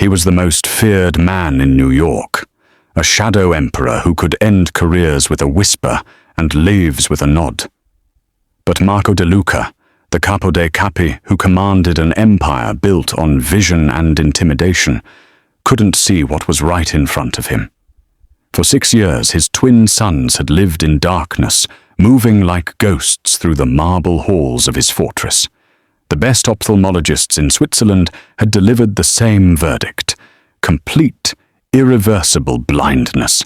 He was the most feared man in New York, a shadow emperor who could end careers with a whisper and lives with a nod. But Marco De Luca, the capo dei capi who commanded an empire built on vision and intimidation, couldn't see what was right in front of him. For 6 years, his twin sons had lived in darkness, moving like ghosts through the marble halls of his fortress. The best ophthalmologists in Switzerland had delivered the same verdict: complete, irreversible blindness.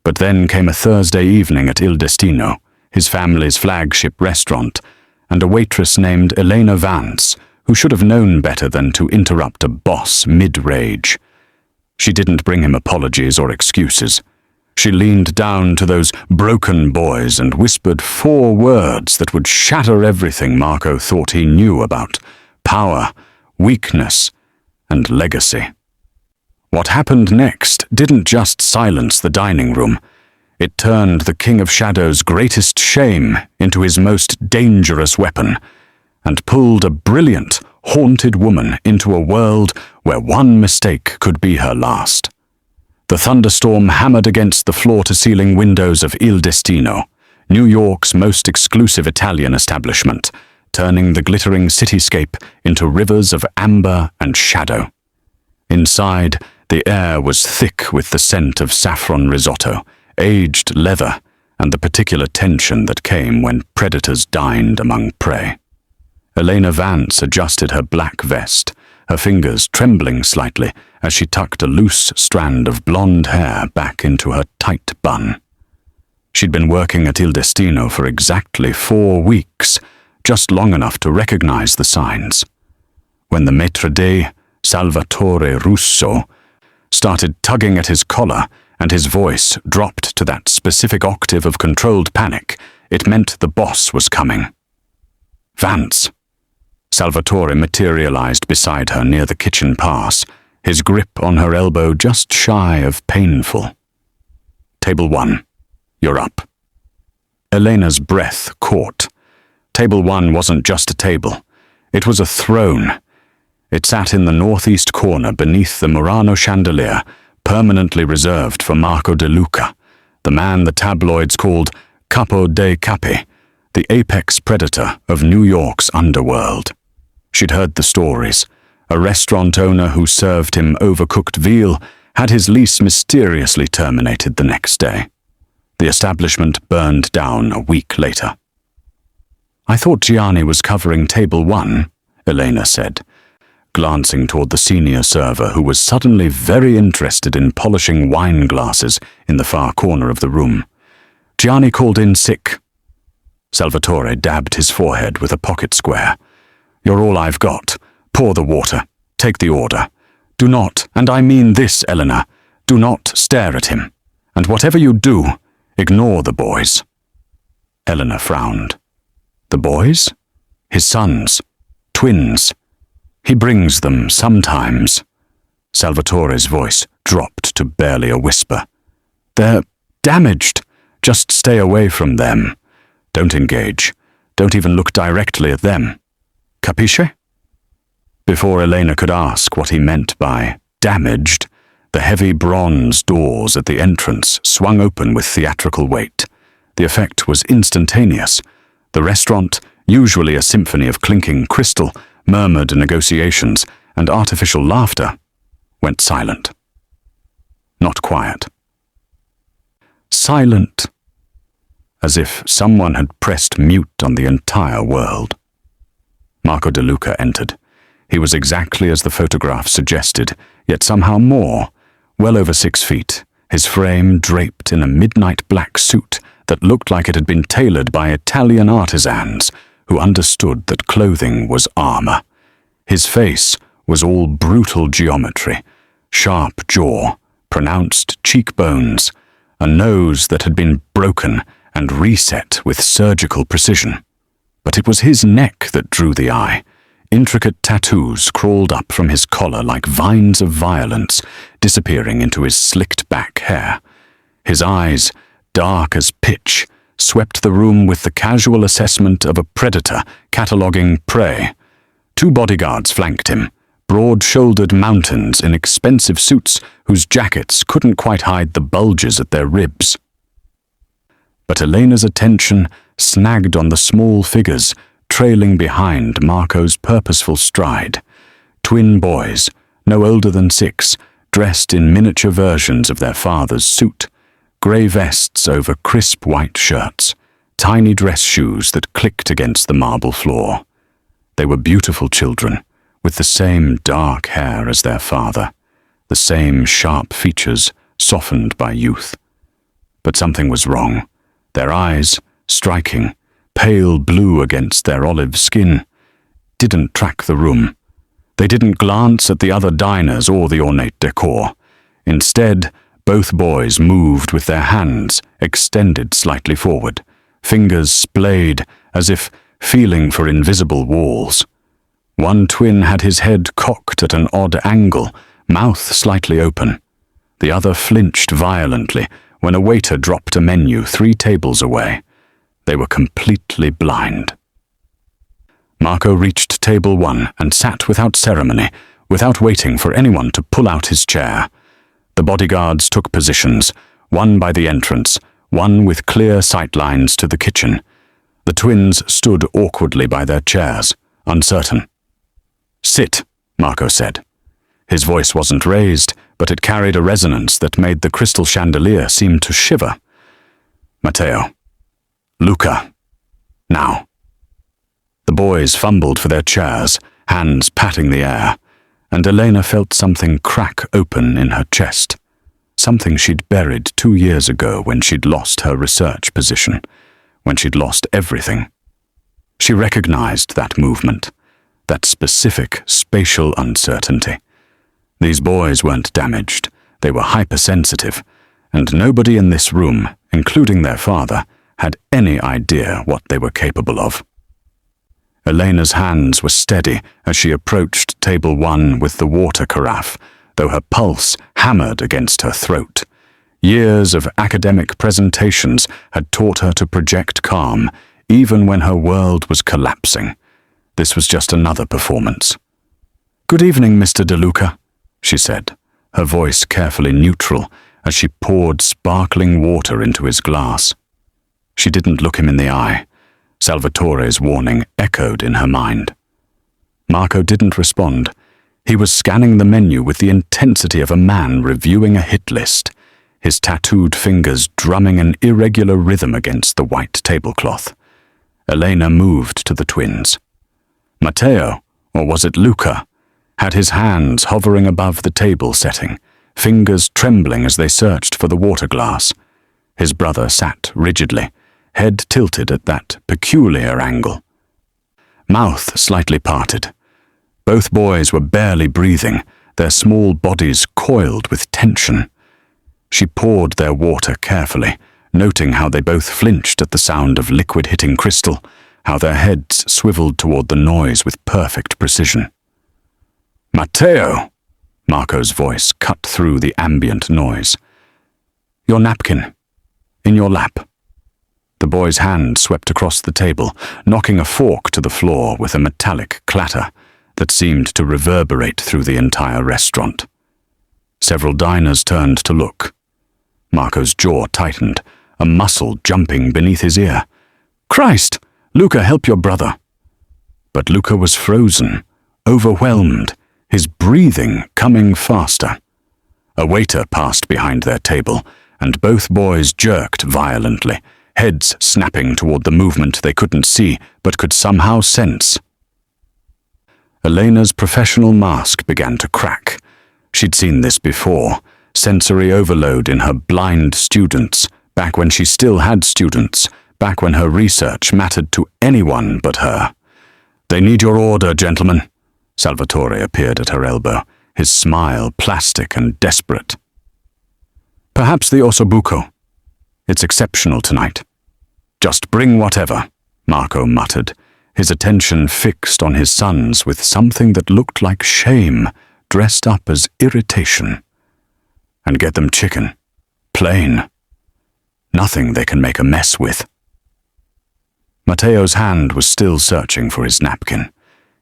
But then came a Thursday evening at Il Destino, his family's flagship restaurant, and a waitress named Elena Vance, who should have known better than to interrupt a boss mid-rage. She didn't bring him apologies or excuses. She leaned down to those broken boys and whispered 4 words that would shatter everything Marco thought he knew about power, weakness, and legacy. What happened next didn't just silence the dining room. It turned the King of Shadows' greatest shame into his most dangerous weapon, and pulled a brilliant, haunted woman into a world where one mistake could be her last. The thunderstorm hammered against the floor-to-ceiling windows of Il Destino, New York's most exclusive Italian establishment, turning the glittering cityscape into rivers of amber and shadow. Inside, the air was thick with the scent of saffron risotto, aged leather, and the particular tension that came when predators dined among prey. Elena Vance adjusted her black vest, her fingers trembling slightly as she tucked a loose strand of blonde hair back into her tight bun. She'd been working at Il Destino for exactly 4 weeks, just long enough to recognize the signs. When the maître d', Salvatore Russo, started tugging at his collar and his voice dropped to that specific octave of controlled panic, it meant the boss was coming. Vance. Salvatore materialized beside her near the kitchen pass, his grip on her elbow just shy of painful. Table 1. You're up. Elena's breath caught. Table 1 wasn't just a table. It was a throne. It sat in the northeast corner beneath the Murano chandelier, permanently reserved for Marco De Luca, the man the tabloids called capo dei capi, the apex predator of New York's underworld. She'd heard the stories. A restaurant owner who served him overcooked veal had his lease mysteriously terminated the next day. The establishment burned down a week later. "I thought Gianni was covering table 1, Elena said, glancing toward the senior server who was suddenly very interested in polishing wine glasses in the far corner of the room. "Gianni called in sick." Salvatore dabbed his forehead with a pocket square. "You're all I've got. Pour the water. Take the order. Do not, and I mean this, Eleanor, do not stare at him. And whatever you do, ignore the boys." Eleanor frowned. "The boys? His sons. Twins. He brings them sometimes." Salvatore's voice dropped to barely a whisper. "They're damaged. Just stay away from them. Don't engage. Don't even look directly at them. Capisce?" Before Elena could ask what he meant by damaged, the heavy bronze doors at the entrance swung open with theatrical weight. The effect was instantaneous. The restaurant, usually a symphony of clinking crystal, murmured negotiations, and artificial laughter, went silent. Not quiet. Silent, as if someone had pressed mute on the entire world. Marco De Luca entered. He was exactly as the photograph suggested, yet somehow more, well over 6 feet, his frame draped in a midnight black suit that looked like it had been tailored by Italian artisans who understood that clothing was armor. His face was all brutal geometry, sharp jaw, pronounced cheekbones, a nose that had been broken and reset with surgical precision. But it was his neck that drew the eye. Intricate tattoos crawled up from his collar like vines of violence, disappearing into his slicked-back hair. His eyes, dark as pitch, swept the room with the casual assessment of a predator cataloging prey. 2 bodyguards flanked him, broad-shouldered mountains in expensive suits whose jackets couldn't quite hide the bulges at their ribs. But Elena's attention snagged on the small figures trailing behind Marco's purposeful stride. Twin boys, no older than 6, dressed in miniature versions of their father's suit, grey vests over crisp white shirts, tiny dress shoes that clicked against the marble floor. They were beautiful children, with the same dark hair as their father, the same sharp features softened by youth. But something was wrong. Their eyes, striking, pale blue against their olive skin, didn't track the room. They didn't glance at the other diners or the ornate decor. Instead, both boys moved with their hands extended slightly forward, fingers splayed as if feeling for invisible walls. One twin had his head cocked at an odd angle, mouth slightly open. The other flinched violently when a waiter dropped a menu 3 tables away. They were completely blind. Marco reached table 1 and sat without ceremony, without waiting for anyone to pull out his chair. The bodyguards took positions, one by the entrance, one with clear sightlines to the kitchen. The twins stood awkwardly by their chairs, uncertain. "Sit," Marco said. His voice wasn't raised, but it carried a resonance that made the crystal chandelier seem to shiver. "Matteo. Luca. Now." The boys fumbled for their chairs, hands patting the air, and Elena felt something crack open in her chest, something she'd buried 2 years ago when she'd lost her research position, when she'd lost everything. She recognized that movement, that specific spatial uncertainty. These boys weren't damaged, they were hypersensitive, and nobody in this room, including their father, had any idea what they were capable of. Elena's hands were steady as she approached table 1 with the water carafe, though her pulse hammered against her throat. Years of academic presentations had taught her to project calm, even when her world was collapsing. This was just another performance. "Good evening, Mr. De Luca," she said, her voice carefully neutral as she poured sparkling water into his glass. She didn't look him in the eye. Salvatore's warning echoed in her mind. Marco didn't respond. He was scanning the menu with the intensity of a man reviewing a hit list, his tattooed fingers drumming an irregular rhythm against the white tablecloth. Elena moved to the twins. Matteo, or was it Luca, had his hands hovering above the table setting, fingers trembling as they searched for the water glass. His brother sat rigidly, head tilted at that peculiar angle. Mouth slightly parted. Both boys were barely breathing, their small bodies coiled with tension. She poured their water carefully, noting how they both flinched at the sound of liquid hitting crystal, how their heads swiveled toward the noise with perfect precision. "Matteo!" Marco's voice cut through the ambient noise. "Your napkin. In your lap." The boy's hand swept across the table, knocking a fork to the floor with a metallic clatter that seemed to reverberate through the entire restaurant. Several diners turned to look. Marco's jaw tightened, a muscle jumping beneath his ear. "Christ! Luca, help your brother." But Luca was frozen, overwhelmed, his breathing coming faster. A waiter passed behind their table, and both boys jerked violently, heads snapping toward the movement they couldn't see but could somehow sense. Elena's professional mask began to crack. She'd seen this before, sensory overload in her blind students, back when she still had students, back when her research mattered to anyone but her. "They need your order, gentlemen." Salvatore appeared at her elbow, his smile plastic and desperate. "Perhaps the ossobuco. It's exceptional tonight." "Just bring whatever," Marco muttered, his attention fixed on his sons with something that looked like shame dressed up as irritation. "And get them chicken. Plain. Nothing they can make a mess with." Matteo's hand was still searching for his napkin.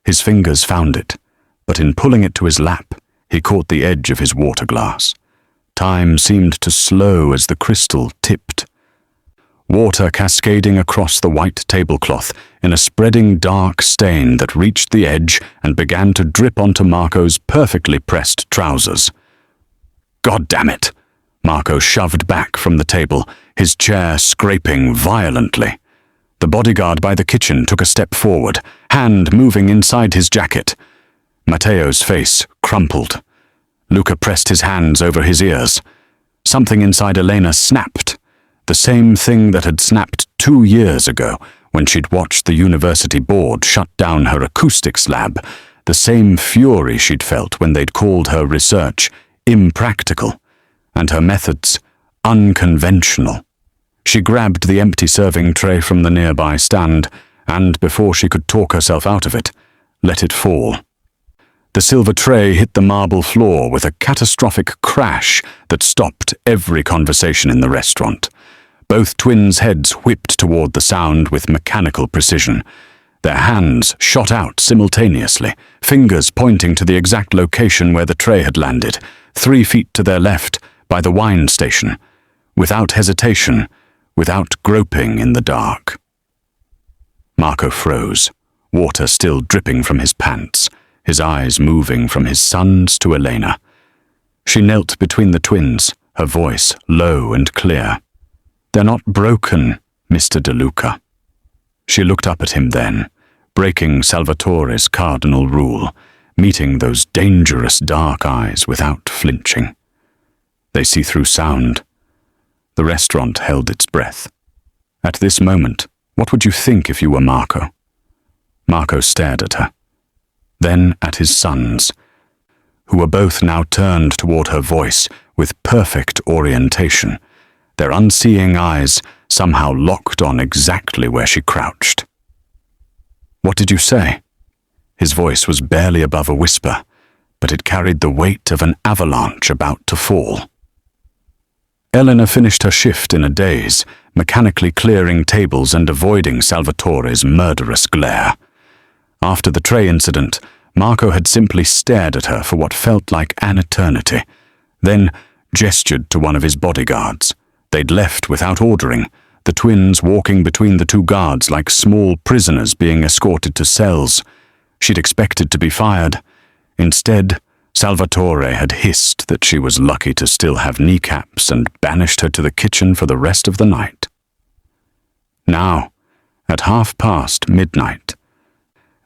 His fingers found it, but in pulling it to his lap, he caught the edge of his water glass. Time seemed to slow as the crystal tipped. Water cascading across the white tablecloth in a spreading dark stain that reached the edge and began to drip onto Marco's perfectly pressed trousers. "God damn it!" Marco shoved back from the table, his chair scraping violently. The bodyguard by the kitchen took a step forward, hand moving inside his jacket. Matteo's face crumpled. Luca pressed his hands over his ears. Something inside Elena snapped. The same thing that had snapped 2 years ago when she'd watched the university board shut down her acoustics lab, the same fury she'd felt when they'd called her research impractical and her methods unconventional. She grabbed the empty serving tray from the nearby stand and, before she could talk herself out of it, let it fall. The silver tray hit the marble floor with a catastrophic crash that stopped every conversation in the restaurant. Both twins' heads whipped toward the sound with mechanical precision. Their hands shot out simultaneously, fingers pointing to the exact location where the tray had landed, 3 feet to their left, by the wine station, without hesitation, without groping in the dark. Marco froze, water still dripping from his pants, his eyes moving from his sons to Elena. She knelt between the twins, her voice low and clear. "They're not broken, Mr. De Luca." She looked up at him then, breaking Salvatore's cardinal rule, meeting those dangerous dark eyes without flinching. They see through sound. The restaurant held its breath. At this moment, what would you think if you were Marco? Marco stared at her, then at his sons, who were both now turned toward her voice with perfect orientation, their unseeing eyes somehow locked on exactly where she crouched. "What did you say?" His voice was barely above a whisper, but it carried the weight of an avalanche about to fall. Elena finished her shift in a daze, mechanically clearing tables and avoiding Salvatore's murderous glare. After the tray incident, Marco had simply stared at her for what felt like an eternity, then gestured to one of his bodyguards. They'd left without ordering, the twins walking between the 2 guards like small prisoners being escorted to cells. She'd expected to be fired. Instead, Salvatore had hissed that she was lucky to still have kneecaps and banished her to the kitchen for the rest of the night. Now, at midnight,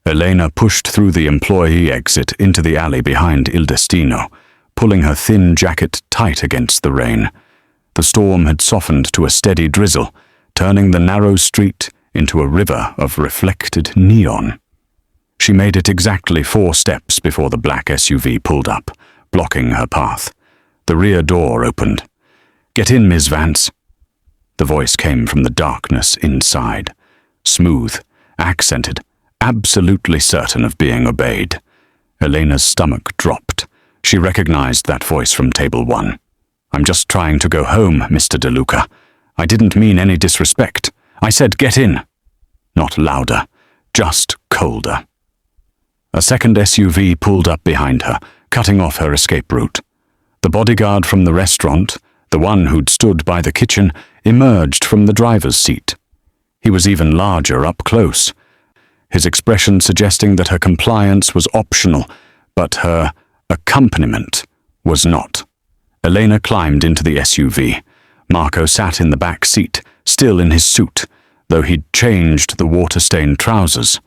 Elena pushed through the employee exit into the alley behind Il Destino, pulling her thin jacket tight against the rain. The storm had softened to a steady drizzle, turning the narrow street into a river of reflected neon. She made it exactly 4 steps before the black SUV pulled up, blocking her path. The rear door opened. "Get in, Ms. Vance." The voice came from the darkness inside, smooth, accented, absolutely certain of being obeyed. Elena's stomach dropped. She recognized that voice from table 1. "I'm just trying to go home, Mr. De Luca. I didn't mean any disrespect. I said get in." Not louder, just colder. A second SUV pulled up behind her, cutting off her escape route. The bodyguard from the restaurant, the one who'd stood by the kitchen, emerged from the driver's seat. He was even larger up close, his expression suggesting that her compliance was optional, but her accompaniment was not. Elena climbed into the SUV. Marco sat in the back seat, still in his suit, though he'd changed the water-stained trousers.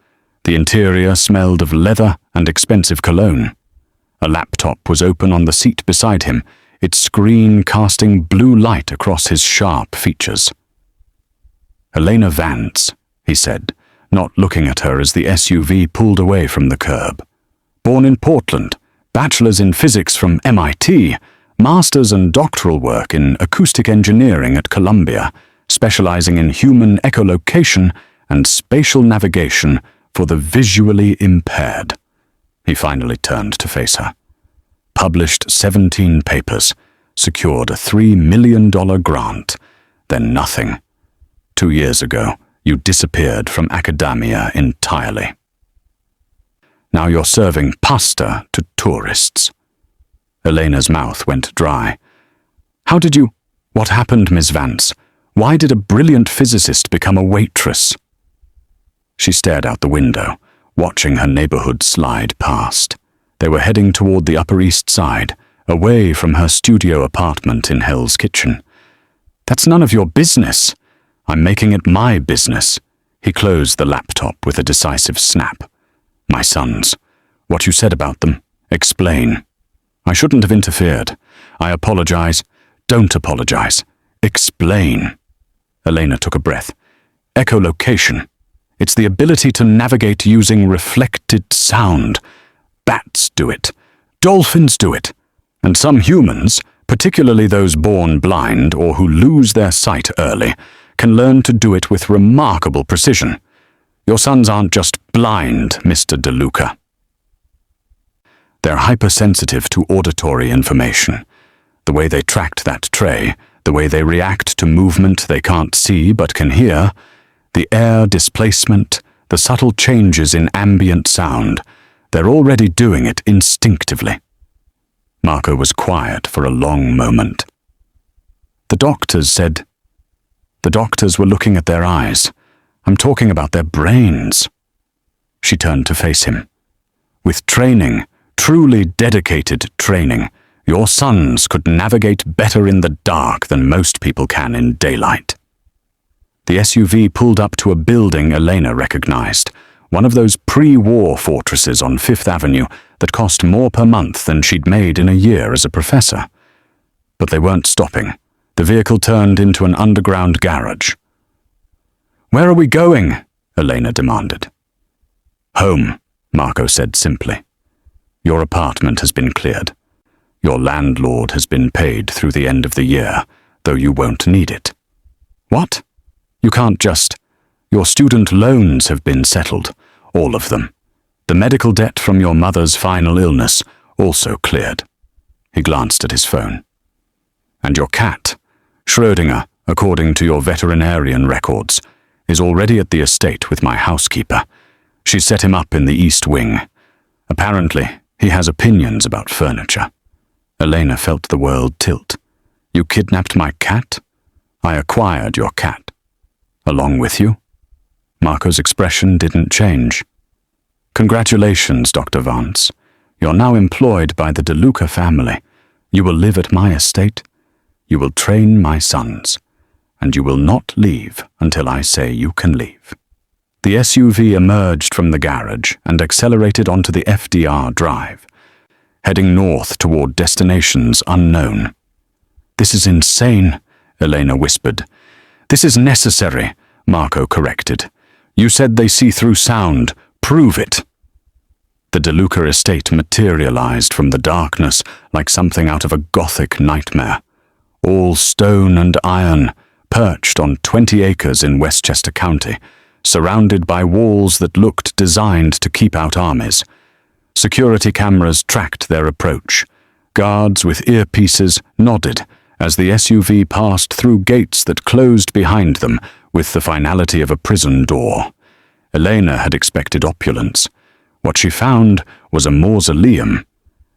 The interior smelled of leather and expensive cologne. A laptop was open on the seat beside him, its screen casting blue light across his sharp features. "Elena Vance," he said, not looking at her as the SUV pulled away from the curb. "Born in Portland, bachelor's in physics from MIT, master's and doctoral work in acoustic engineering at Columbia, specializing in human echolocation and spatial navigation for the visually impaired." He finally turned to face her. Published 17 papers, secured a $3 million grant, then nothing. 2 years ago, you disappeared from academia entirely. Now you're serving pasta to tourists." Elena's mouth went dry. "How did you— What happened, Miss Vance? Why did a brilliant physicist become a waitress?" She stared out the window, watching her neighborhood slide past. They were heading toward the Upper East Side, away from her studio apartment in Hell's Kitchen. "That's none of your business. I'm making it my business." He closed the laptop with a decisive snap. "My sons. What you said about them. Explain." "I shouldn't have interfered. I apologize." "Don't apologize. Explain." Elena took a breath. "Echolocation. It's the ability to navigate using reflected sound. Bats do it. Dolphins do it. And some humans, particularly those born blind or who lose their sight early, can learn to do it with remarkable precision. Your sons aren't just blind, Mr. DeLuca. They're hypersensitive to auditory information. The way they tracked that tray, the way they react to movement they can't see but can hear, the air displacement, the subtle changes in ambient sound, they're already doing it instinctively." Marco was quiet for a long moment. "The doctors said—" "The doctors were looking at their eyes. I'm talking about their brains." She turned to face him. "With training, truly dedicated training, your sons could navigate better in the dark than most people can in daylight." The SUV pulled up to a building Elena recognized, one of those pre-war fortresses on Fifth Avenue that cost more per month than she'd made in a year as a professor. But they weren't stopping. The vehicle turned into an underground garage. "Where are we going?" Elena demanded. "Home," Marco said simply. "Your apartment has been cleared. Your landlord has been paid through the end of the year, though you won't need it." "What? You can't just— Your student loans have been settled, all of them. The medical debt from your mother's final illness also cleared." He glanced at his phone. "And your cat, Schrödinger, according to your veterinarian records, is already at the estate with my housekeeper. She set him up in the East Wing. Apparently, he has opinions about furniture." Elena felt the world tilt. "You kidnapped my cat? I acquired your cat. Along with you?" Marco's expression didn't change. "Congratulations, Dr. Vance. You're now employed by the DeLuca family. You will live at my estate. You will train my sons. And you will not leave until I say you can leave." The SUV emerged from the garage and accelerated onto the FDR drive, heading north toward destinations unknown. "This is insane," Elena whispered. "This is necessary," Marco corrected. "You said they see through sound. Prove it." The DeLuca estate materialized from the darkness like something out of a Gothic nightmare. All stone and iron, perched on 20 acres in Westchester County, surrounded by walls that looked designed to keep out armies. Security cameras tracked their approach. Guards with earpieces nodded as the SUV passed through gates that closed behind them with the finality of a prison door. Elena had expected opulence. What she found was a mausoleum.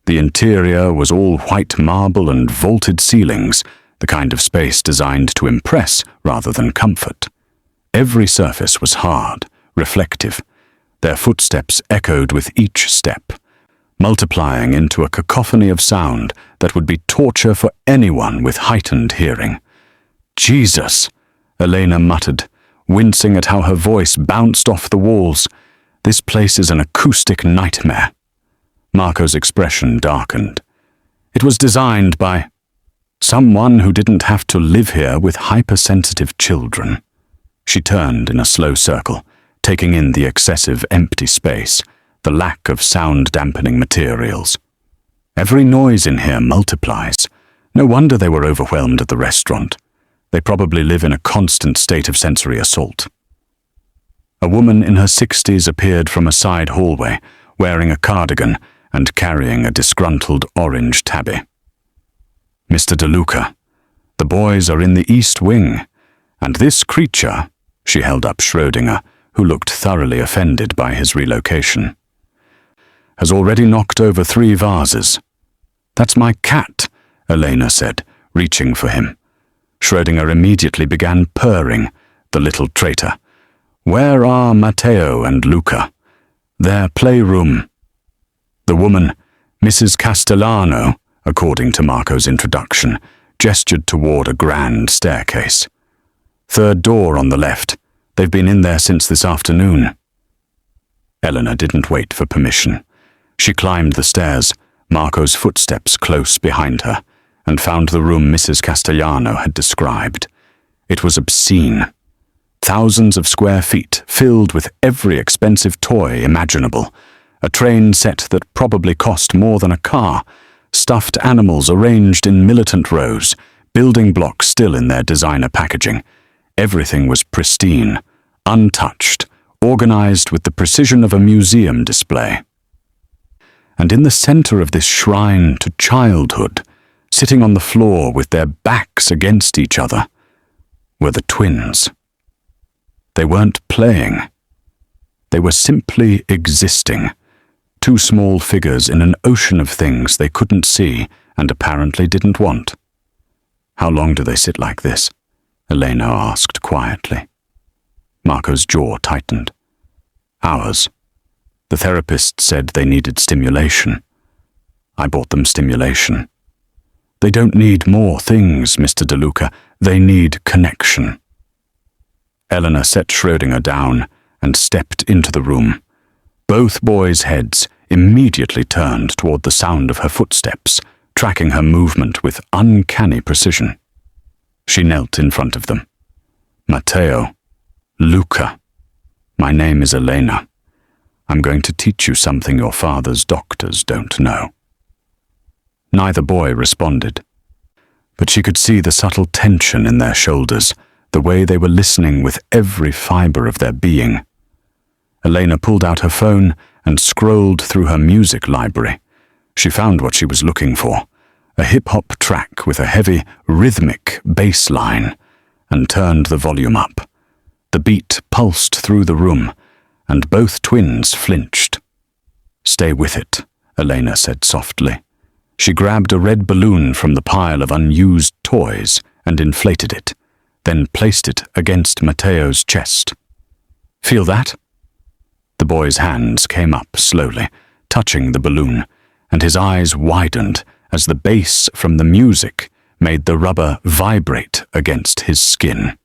The interior was all white marble and vaulted ceilings, the kind of space designed to impress rather than comfort. Every surface was hard, reflective. Their footsteps echoed with each step, multiplying into a cacophony of sound that would be torture for anyone with heightened hearing. "Jesus!" Elena muttered, wincing at how her voice bounced off the walls. "This place is an acoustic nightmare." Marco's expression darkened. "It was designed by someone who didn't have to live here with hypersensitive children." She turned in a slow circle, taking in the excessive empty space, the lack of sound-dampening materials. "Every noise in here multiplies. No wonder they were overwhelmed at the restaurant. They probably live in a constant state of sensory assault." A woman in her 60s appeared from a side hallway, wearing a cardigan and carrying a disgruntled orange tabby. "Mr. DeLuca, the boys are in the East Wing, and this creature," she held up Schrödinger, who looked thoroughly offended by his relocation. has already knocked over 3 vases. That's my cat, Elena said, reaching for him. Schrödinger immediately began purring, the little traitor. Where are Matteo and Luca? Their playroom. The woman, Mrs. Castellano, according to Marco's introduction, gestured toward a grand staircase. 3rd door on the left. They've been in there since this afternoon. Elena didn't wait for permission. She climbed the stairs, Marco's footsteps close behind her, and found the room Mrs. Castellano had described. It was obscene. Thousands of square feet filled with every expensive toy imaginable. A train set that probably cost more than a car. Stuffed animals arranged in militant rows, building blocks still in their designer packaging. Everything was pristine, untouched, organized with the precision of a museum display. And in the center of this shrine to childhood, sitting on the floor with their backs against each other, were the twins. They weren't playing. They were simply existing. 2 small figures in an ocean of things they couldn't see and apparently didn't want. How long do they sit like this? Elena asked quietly. Marco's jaw tightened. Hours. The therapist said they needed stimulation. I bought them stimulation. They don't need more things, Mr. De Luca. They need connection. Elena set Schrödinger down and stepped into the room. Both boys' heads immediately turned toward the sound of her footsteps, tracking her movement with uncanny precision. She knelt in front of them. Matteo, Luca, my name is Elena. I'm going to teach you something your father's doctors don't know. Neither boy responded, but she could see the subtle tension in their shoulders, the way they were listening with every fiber of their being. Elena pulled out her phone and scrolled through her music library. She found what she was looking for, a hip-hop track with a heavy, rhythmic bass line, and turned the volume up. The beat pulsed through the room, and both twins flinched. Stay with it, Elena said softly. She grabbed a red balloon from the pile of unused toys and inflated it, then placed it against Matteo's chest. Feel that? The boy's hands came up slowly, touching the balloon, and his eyes widened as the bass from the music made the rubber vibrate against his skin.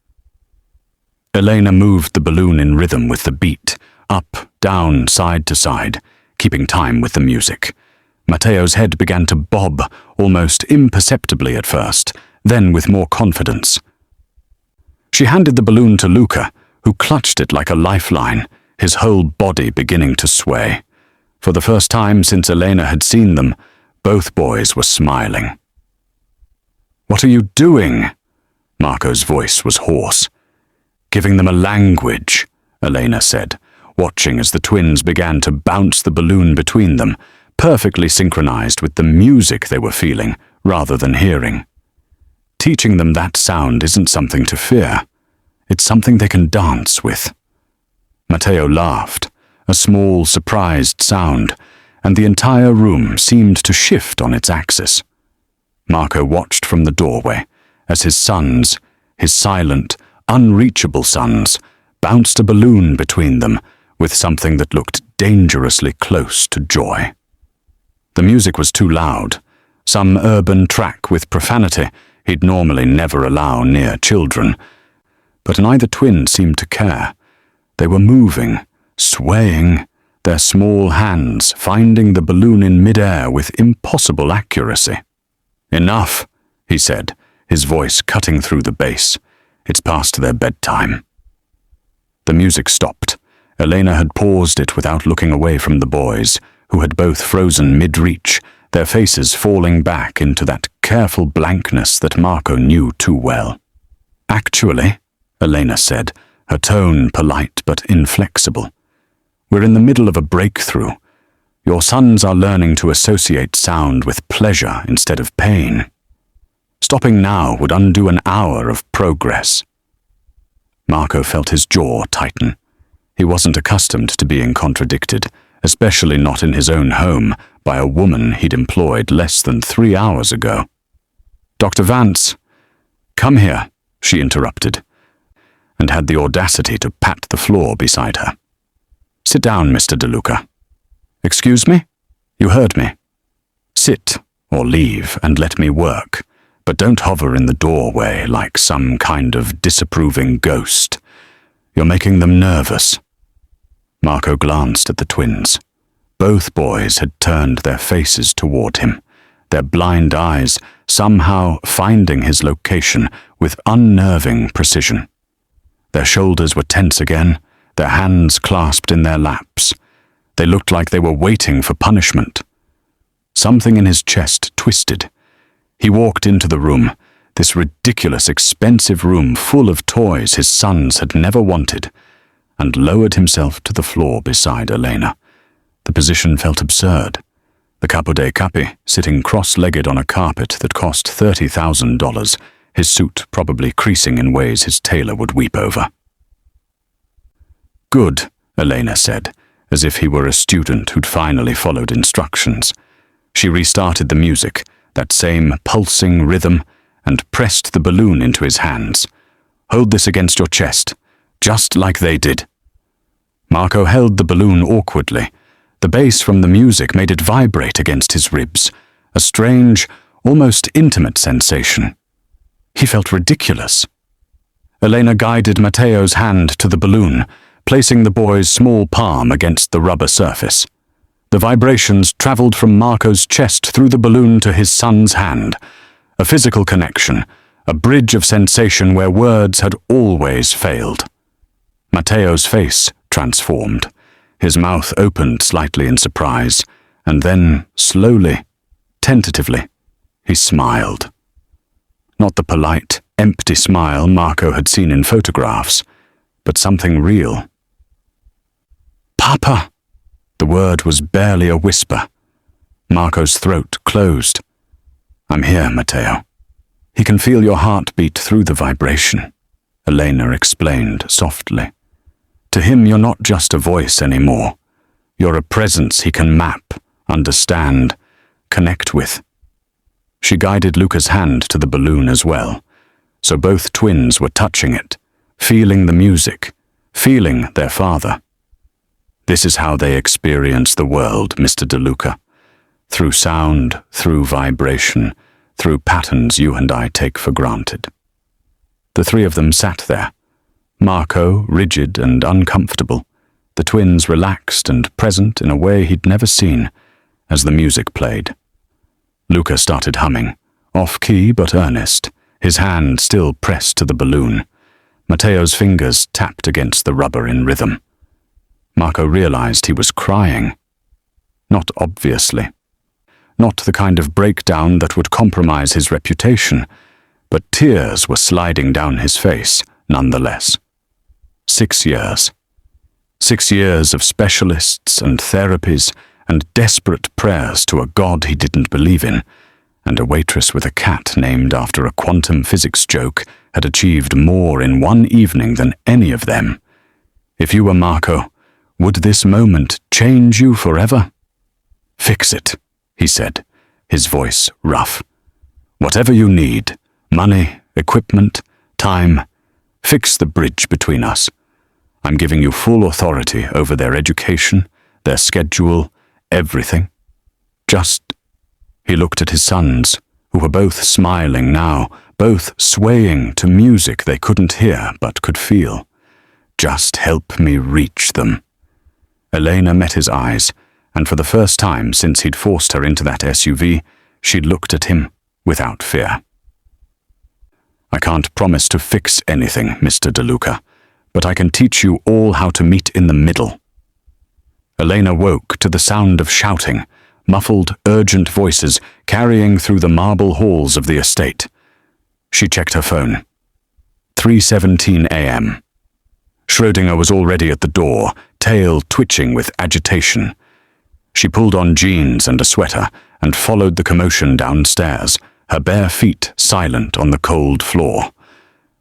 Elena moved the balloon in rhythm with the beat, up, down, side to side, keeping time with the music. Matteo's head began to bob, almost imperceptibly at first, then with more confidence. She handed the balloon to Luca, who clutched it like a lifeline, his whole body beginning to sway. For the first time since Elena had seen them, both boys were smiling. "What are you doing?" Marco's voice was hoarse. "Giving them a language," Elena said, watching as the twins began to bounce the balloon between them, perfectly synchronized with the music they were feeling rather than hearing. Teaching them that sound isn't something to fear. It's something they can dance with. Matteo laughed, a small, surprised sound, and the entire room seemed to shift on its axis. Marco watched from the doorway as his sons, his silent, unreachable sons, bounced a balloon between them with something that looked dangerously close to joy. The music was too loud, some urban track with profanity he'd normally never allow near children, but neither twin seemed to care. They were moving, swaying, their small hands finding the balloon in midair with impossible accuracy. "Enough," he said, his voice cutting through the bass. "It's past their bedtime." The music stopped. Elena had paused it without looking away from the boys, who had both frozen mid-reach, their faces falling back into that careful blankness that Marco knew too well. "Actually," Elena said, her tone polite but inflexible, "we're in the middle of a breakthrough. Your sons are learning to associate sound with pleasure instead of pain. Stopping now would undo an hour of progress." Marco felt his jaw tighten. He wasn't accustomed to being contradicted, especially not in his own home by a woman he'd employed less than 3 hours ago. "Dr. Vance, come here," she interrupted, and had the audacity to pat the floor beside her. "Sit down, Mr. DeLuca." "Excuse me? You heard me. Sit or leave and let me work, but don't hover in the doorway like some kind of disapproving ghost. You're making them nervous." Marco glanced at the twins. Both boys had turned their faces toward him, their blind eyes somehow finding his location with unnerving precision. Their shoulders were tense again, their hands clasped in their laps. They looked like they were waiting for punishment. Something in his chest twisted. He walked into the room, this ridiculous, expensive room full of toys his sons had never wanted, and lowered himself to the floor beside Elena. The position felt absurd. The Capo dei Capi sitting cross-legged on a carpet that cost $30,000, his suit probably creasing in ways his tailor would weep over. "Good," Elena said, as if he were a student who'd finally followed instructions. She restarted the music, that same pulsing rhythm, and pressed the balloon into his hands. "Hold this against your chest, just like they did." Marco held the balloon awkwardly. The bass from the music made it vibrate against his ribs, a strange, almost intimate sensation. He felt ridiculous. Elena guided Matteo's hand to the balloon, placing the boy's small palm against the rubber surface. The vibrations traveled from Marco's chest through the balloon to his son's hand, a physical connection, a bridge of sensation where words had always failed. Matteo's face transformed. His mouth opened slightly in surprise, and then, slowly, tentatively, he smiled. Not the polite, empty smile Marco had seen in photographs, but something real. "Papa!" The word was barely a whisper. Marco's throat closed. "I'm here, Matteo. He can feel your heartbeat through the vibration," Elena explained softly. "To him, you're not just a voice anymore. You're a presence he can map, understand, connect with." She guided Luca's hand to the balloon as well, so both twins were touching it, feeling the music, feeling their father. This is how they experience the world, Mr. DeLuca. Through sound, through vibration, through patterns you and I take for granted. The three of them sat there, Marco rigid and uncomfortable, the twins relaxed and present in a way he'd never seen, as the music played. Luca started humming, off-key but earnest, his hand still pressed to the balloon. Matteo's fingers tapped against the rubber in rhythm. Marco realized he was crying. Not obviously. Not the kind of breakdown that would compromise his reputation, but tears were sliding down his face, nonetheless. 6 years. 6 years of specialists and therapies and desperate prayers to a God he didn't believe in, and a waitress with a cat named after a quantum physics joke had achieved more in one evening than any of them. If you were Marco, would this moment change you forever? "Fix it," he said, his voice rough. "Whatever you need, money, equipment, time, fix the bridge between us. I'm giving you full authority over their education, their schedule, everything. Just..." He looked at his sons, who were both smiling now, both swaying to music they couldn't hear but could feel. "Just help me reach them." Elena met his eyes, and for the first time since he'd forced her into that SUV, she looked at him without fear. "I can't promise to fix anything, Mr. DeLuca, but I can teach you all how to meet in the middle." Elena woke to the sound of shouting, muffled, urgent voices carrying through the marble halls of the estate. She checked her phone. 3:17 a.m. Schrödinger was already at the door, tail twitching with agitation. She pulled on jeans and a sweater and followed the commotion downstairs, her bare feet silent on the cold floor.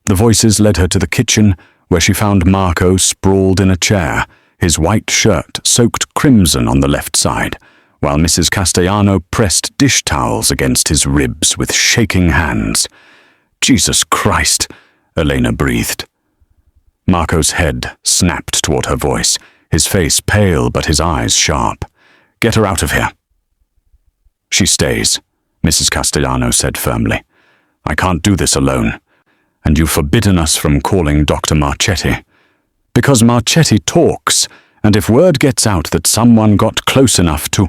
The voices led her to the kitchen, where she found Marco sprawled in a chair, his white shirt soaked crimson on the left side, while Mrs. Castellano pressed dish towels against his ribs with shaking hands. "Jesus Christ," Elena breathed. Marco's head snapped toward her voice, his face pale but his eyes sharp. "Get her out of here." "She stays," Mrs. Castellano said firmly. "I can't do this alone, and you've forbidden us from calling Dr. Marchetti. Because Marchetti talks, and if word gets out that someone got close enough to—"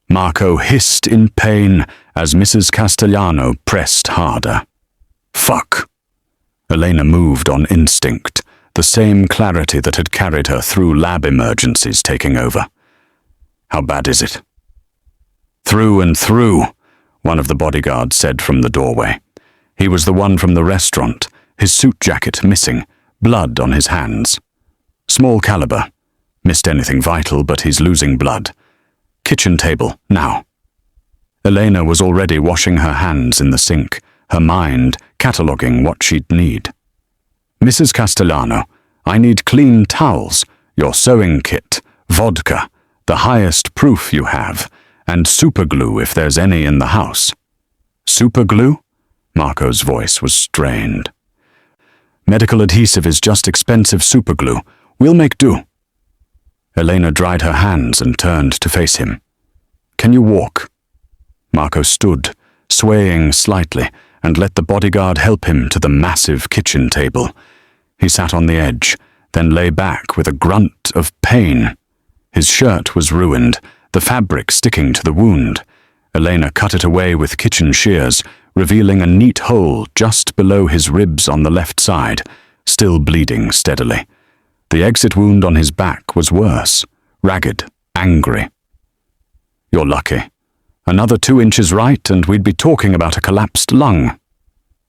Marco hissed in pain as Mrs. Castellano pressed harder. "Fuck." Elena moved on instinct, the same clarity that had carried her through lab emergencies taking over. "How bad is it?" "Through and through," one of the bodyguards said from the doorway. He was the one from the restaurant, his suit jacket missing, blood on his hands. "Small caliber. Missed anything vital, but he's losing blood. Kitchen table, now." Elena was already washing her hands in the sink, her mind cataloguing what she'd need. "Mrs. Castellano, I need clean towels, your sewing kit, vodka, the highest proof you have, and superglue if there's any in the house." "Superglue?" Marco's voice was strained. "Medical adhesive is just expensive superglue. We'll make do." Elena dried her hands and turned to face him. "Can you walk?" Marco stood, swaying slightly, and let the bodyguard help him to the massive kitchen table. He sat on the edge, then lay back with a grunt of pain. His shirt was ruined, the fabric sticking to the wound. Elena cut it away with kitchen shears, revealing a neat hole just below his ribs on the left side, still bleeding steadily. The exit wound on his back was worse, ragged, angry. "You're lucky. Another 2 inches right and we'd be talking about a collapsed lung."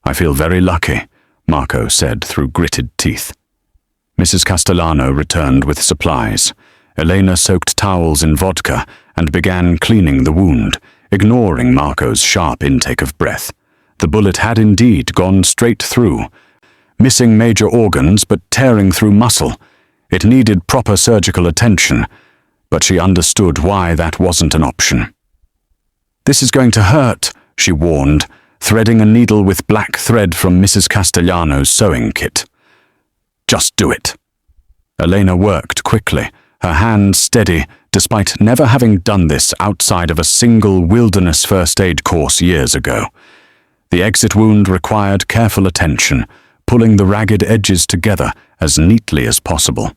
"I feel very lucky," Marco said through gritted teeth. Mrs. Castellano returned with supplies. Elena soaked towels in vodka and began cleaning the wound, ignoring Marco's sharp intake of breath. The bullet had indeed gone straight through, missing major organs but tearing through muscle. It needed proper surgical attention, but she understood why that wasn't an option. "This is going to hurt," she warned, threading a needle with black thread from Mrs. Castellano's sewing kit. "Just do it." Elena worked quickly, her hands steady, despite never having done this outside of a single wilderness first aid course years ago. The exit wound required careful attention, pulling the ragged edges together as neatly as possible.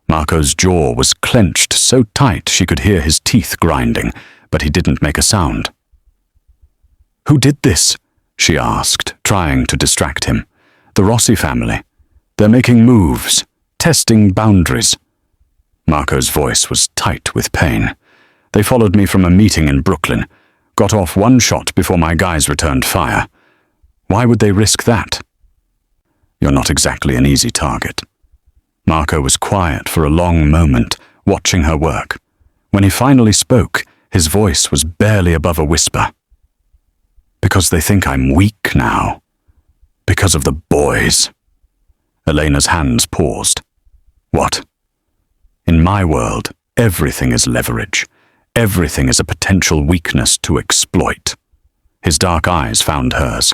Marco's jaw was clenched so tight she could hear his teeth grinding, but he didn't make a sound. "Who did this?" she asked, trying to distract him. "The Rossi family. They're making moves, testing boundaries." Marco's voice was tight with pain. "They followed me from a meeting in Brooklyn, got off one shot before my guys returned fire. Why would they risk that?" "You're not exactly an easy target." Marco was quiet for a long moment, watching her work. When he finally spoke, his voice was barely above a whisper. "Because they think I'm weak now. Because of the boys." Elena's hands paused. "What?" "In my world, everything is leverage. Everything is a potential weakness to exploit." His dark eyes found hers.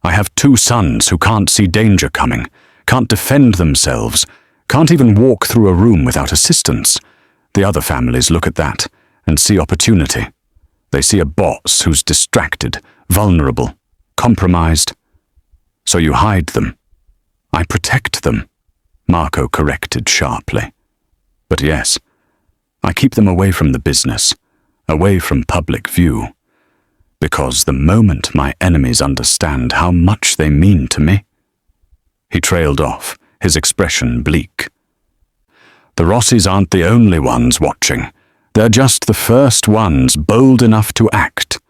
"I have 2 sons who can't see danger coming, can't defend themselves, can't even walk through a room without assistance. The other families look at that and see opportunity. They see a boss who's distracted, vulnerable, compromised. So you hide them." "I protect them," Marco corrected sharply. "But yes, I keep them away from the business, away from public view. Because the moment my enemies understand how much they mean to me..." He trailed off, his expression bleak. "The Rossis aren't the only ones watching. They're just the first ones bold enough to act."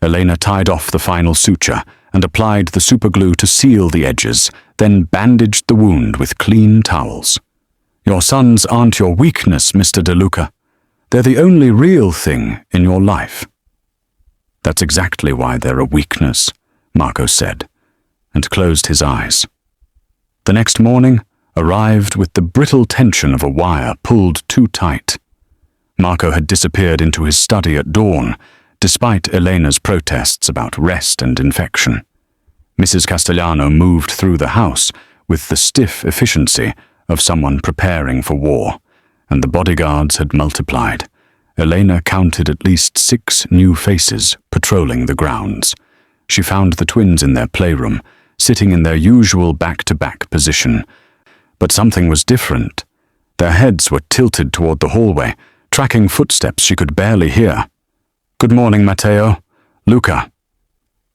Elena tied off the final suture and applied the superglue to seal the edges, then bandaged the wound with clean towels. "Your sons aren't your weakness, Mr. De Luca. They're the only real thing in your life." "That's exactly why they're a weakness," Marco said, and closed his eyes. The next morning, arrived with the brittle tension of a wire pulled too tight. Marco had disappeared into his study at dawn, despite Elena's protests about rest and infection. Mrs. Castellano moved through the house with the stiff efficiency of someone preparing for war, and the bodyguards had multiplied. Elena counted at least 6 new faces patrolling the grounds. She found the twins in their playroom, sitting in their usual back-to-back position. But something was different. Their heads were tilted toward the hallway, tracking footsteps she could barely hear. "Good morning, Matteo. Luca."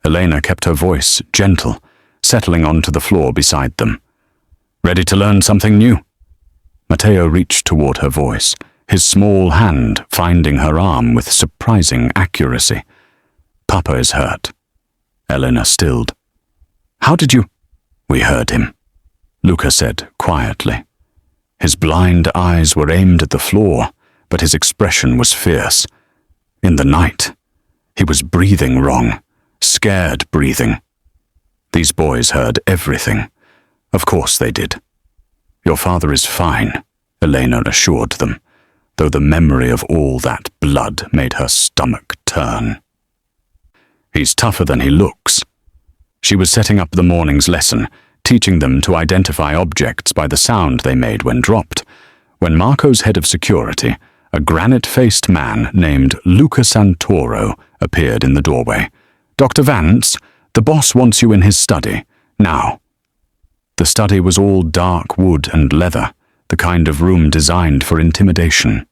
Elena kept her voice gentle, settling onto the floor beside them. "Ready to learn something new?" Matteo reached toward her voice, his small hand finding her arm with surprising accuracy. "Papa is hurt." Elena stilled. "How did you—" "We heard him," Luca said quietly. His blind eyes were aimed at the floor, but his expression was fierce. In the night, he was breathing wrong, scared breathing. These boys heard everything. Of course they did. "Your father is fine," Elena assured them, though the memory of all that blood made her stomach turn. "He's tougher than he looks." She was setting up the morning's lesson, teaching them to identify objects by the sound they made when dropped, when Marco's head of security, a granite-faced man named Luca Santoro, appeared in the doorway. "Dr. Vance, the boss wants you in his study, now." The study was all dark wood and leather, the kind of room designed for intimidation.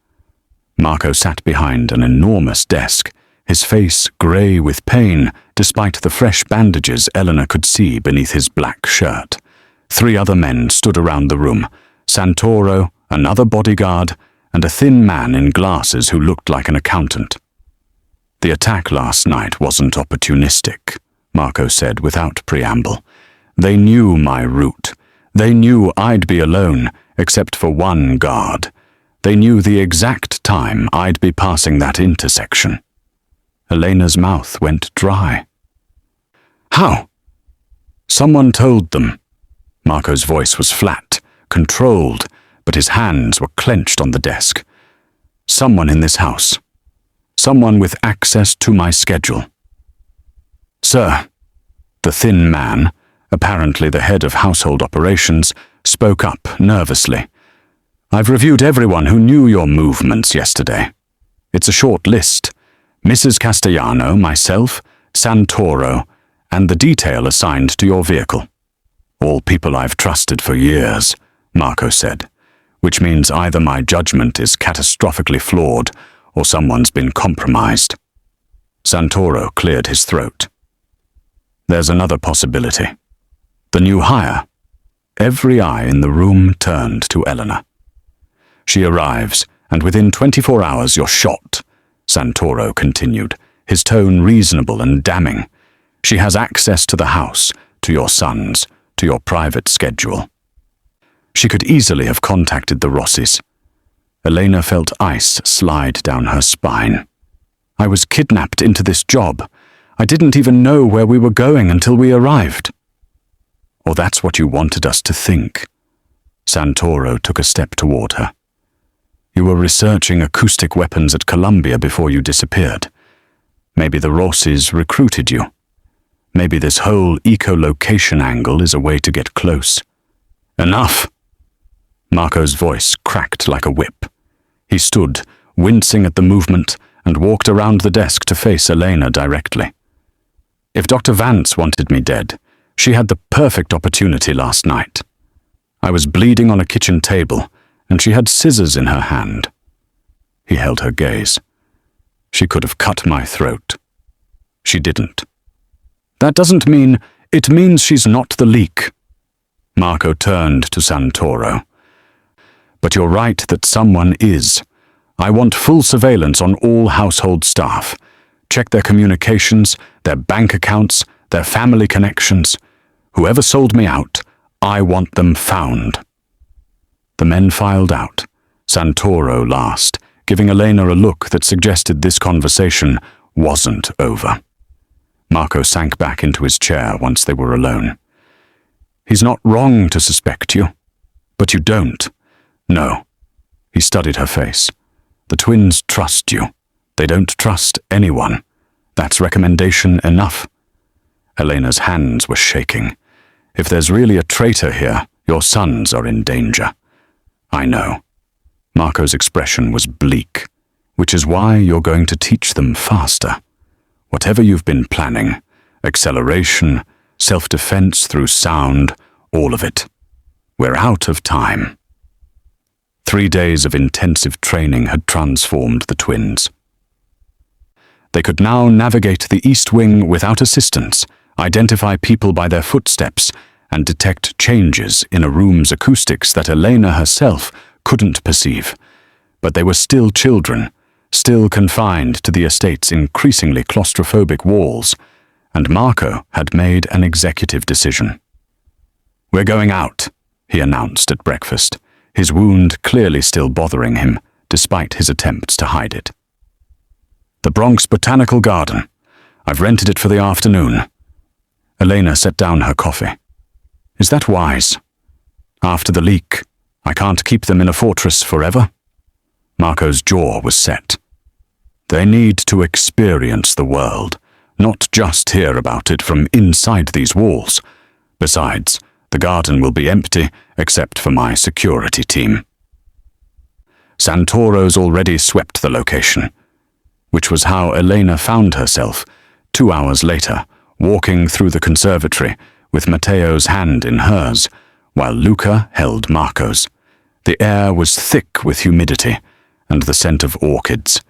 Marco sat behind an enormous desk, his face grey with pain, despite the fresh bandages Eleanor could see beneath his black shirt. 3 other men stood around the room, Santoro, another bodyguard, and a thin man in glasses who looked like an accountant. "The attack last night wasn't opportunistic," Marco said without preamble. "They knew my route. They knew I'd be alone, except for one guard. They knew the exact time I'd be passing that intersection." Elena's mouth went dry. "How?" "Someone told them." Marco's voice was flat, controlled, but his hands were clenched on the desk. "Someone in this house. Someone with access to my schedule." "Sir," the thin man, apparently the head of household operations, spoke up nervously. "I've reviewed everyone who knew your movements yesterday. It's a short list. Mrs. Castellano, myself, Santoro, and the detail assigned to your vehicle. All people I've trusted for years," Marco said, "which means either my judgment is catastrophically flawed or someone's been compromised." Santoro cleared his throat. "There's another possibility. The new hire." Every eye in the room turned to Eleanor. "She arrives, and within 24 hours you're shot," Santoro continued, his tone reasonable and damning. "She has access to the house, to your sons, to your private schedule." She could easily have contacted the Rossis. Elena felt ice slide down her spine. "I was kidnapped into this job. I didn't even know where we were going until we arrived." "Or that's what you wanted us to think." Santoro took a step toward her. "You were researching acoustic weapons at Columbia before you disappeared. Maybe the Rossis recruited you. Maybe this whole echolocation angle is a way to get close." "Enough!" Marco's voice cracked like a whip. He stood, wincing at the movement, and walked around the desk to face Elena directly. "If Dr. Vance wanted me dead, she had the perfect opportunity last night. I was bleeding on a kitchen table, and she had scissors in her hand." He held her gaze. "She could have cut my throat. She didn't." "That doesn't mean— It means she's not the leak." Marco turned to Santoro. "But you're right that someone is. I want full surveillance on all household staff. Check their communications, their bank accounts, their family connections. Whoever sold me out, I want them found." The men filed out, Santoro last, giving Elena a look that suggested this conversation wasn't over. Marco sank back into his chair once they were alone. "He's not wrong to suspect you. But you don't. No. He studied her face. The twins trust you. They don't trust anyone. That's recommendation enough. Elena's hands were shaking. If there's really a traitor here, your sons are in danger. I know. Marco's expression was bleak, which is why you're going to teach them faster. Whatever you've been planning, acceleration, self-defense through sound, all of it. We're out of time. 3 days of intensive training had transformed the twins. They could now navigate the East Wing without assistance, identify people by their footsteps, and detect changes in a room's acoustics that Elena herself couldn't perceive. But they were still children, still confined to the estate's increasingly claustrophobic walls, and Marco had made an executive decision. "We're going out," he announced at breakfast, his wound clearly still bothering him, despite his attempts to hide it. "The Bronx Botanical Garden. I've rented it for the afternoon." Elena set down her coffee. "Is that wise? After the leak, I can't keep them in a fortress forever?" Marco's jaw was set. They need to experience the world, not just hear about it from inside these walls. Besides, the garden will be empty except for my security team. Santoro's already swept the location, which was how Elena found herself, 2 hours later, walking through the conservatory with Matteo's hand in hers, while Luca held Marco's. The air was thick with humidity and the scent of orchids,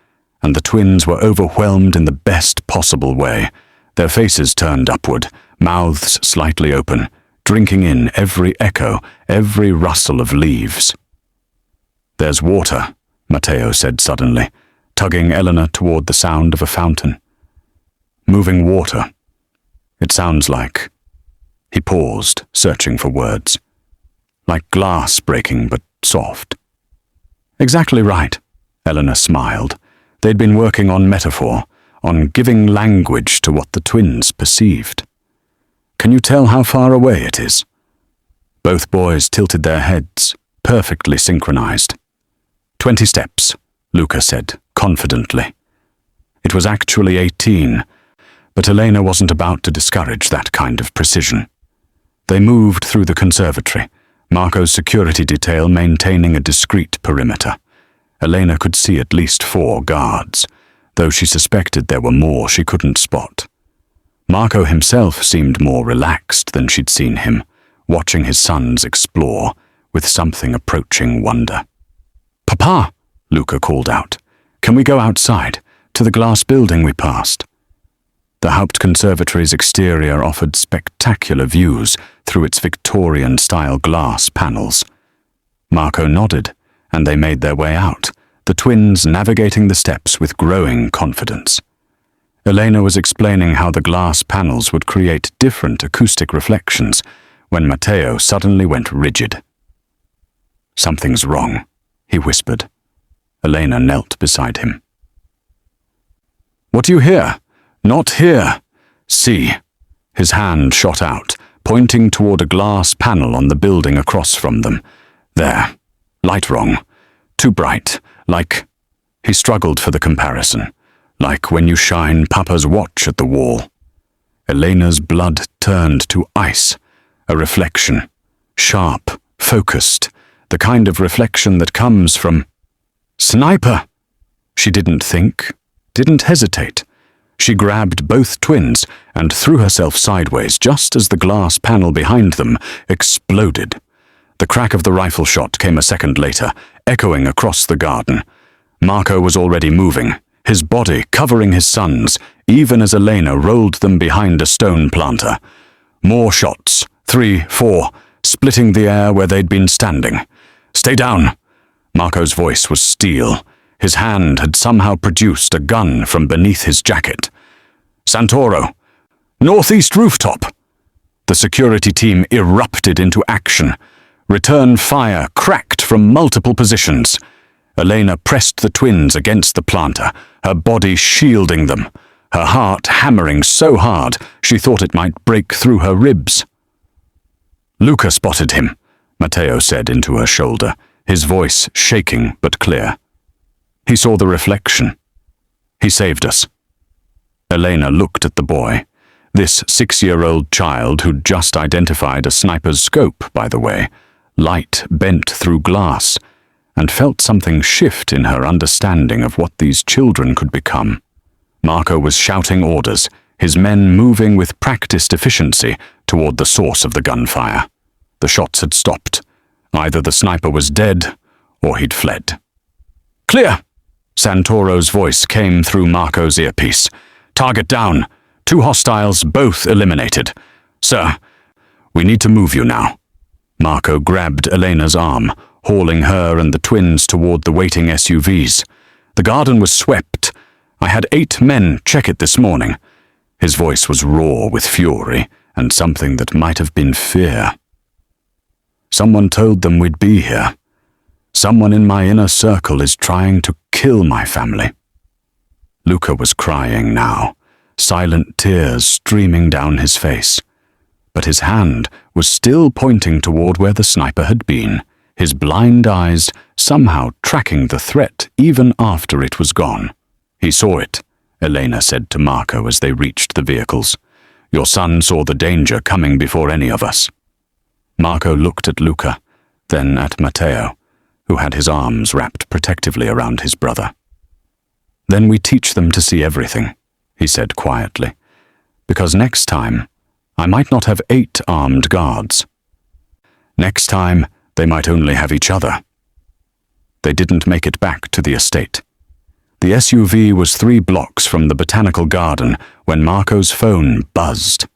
and the twins were overwhelmed in the best possible way, their faces turned upward, mouths slightly open, drinking in every echo, every rustle of leaves. "There's water," Matteo said suddenly, tugging Elena toward the sound of a fountain. "Moving water. It sounds like..." He paused, searching for words. "Like glass breaking, but soft." "Exactly right," Elena smiled. They'd been working on metaphor, on giving language to what the twins perceived. "Can you tell how far away it is?" Both boys tilted their heads, perfectly synchronized. 20 steps, Luca said, confidently. It was actually 18, but Elena wasn't about to discourage that kind of precision. They moved through the conservatory, Marco's security detail maintaining a discreet perimeter. Elena could see at least 4 guards, though she suspected there were more she couldn't spot. Marco himself seemed more relaxed than she'd seen him, watching his sons explore, with something approaching wonder. "Papa," Luca called out, "can we go outside, to the glass building we passed?" The Haupt Conservatory's exterior offered spectacular views through its Victorian-style glass panels. Marco nodded, and they made their way out, the twins navigating the steps with growing confidence. Elena was explaining how the glass panels would create different acoustic reflections when Matteo suddenly went rigid. "Something's wrong," he whispered. Elena knelt beside him. "What do you hear?" "Not here. See." His hand shot out, pointing toward a glass panel on the building across from them. "There. Light wrong. Too bright. Like..." He struggled for the comparison. "Like when you shine Papa's watch at the wall." Elena's blood turned to ice. A reflection. Sharp, focused. The kind of reflection that comes from... "Sniper!" She didn't think, didn't hesitate. She grabbed both twins and threw herself sideways just as the glass panel behind them exploded. The crack of the rifle shot came a second later, echoing across the garden. Marco was already moving, his body covering his sons, even as Elena rolled them behind a stone planter. More shots, 3, 4, splitting the air where they'd been standing. "Stay down!" Marco's voice was steel. His hand had somehow produced a gun from beneath his jacket. "Santoro! Northeast rooftop!" The security team erupted into action. Return fire cracked from multiple positions. Elena pressed the twins against the planter, her body shielding them, her heart hammering so hard she thought it might break through her ribs. Luca spotted him. Matteo said into her shoulder, his voice shaking but clear. He saw the reflection. He saved us. Elena looked at the boy, this 6-year-old child who'd just identified a sniper's scope, by the way, light bent through glass, and felt something shift in her understanding of what these children could become. Marco was shouting orders, his men moving with practiced efficiency toward the source of the gunfire. The shots had stopped. Either the sniper was dead, or he'd fled. "Clear!" Santoro's voice came through Marco's earpiece. "Target down. 2 hostiles, both eliminated. Sir, we need to move you now." Marco grabbed Elena's arm, hauling her and the twins toward the waiting SUVs. "The garden was swept. I had 8 men check it this morning." His voice was raw with fury and something that might have been fear. "Someone told them we'd be here. Someone in my inner circle is trying to kill my family." Luca was crying now, silent tears streaming down his face. But his hand was still pointing toward where the sniper had been, his blind eyes somehow tracking the threat even after it was gone. "He saw it," Elena said to Marco as they reached the vehicles. "Your son saw the danger coming before any of us." Marco looked at Luca, then at Matteo, who had his arms wrapped protectively around his brother. "Then we teach them to see everything," he said quietly, "because next time, I might not have 8 armed guards. Next time, they might only have each other." They didn't make it back to the estate. The SUV was 3 blocks from the botanical garden when Marco's phone buzzed.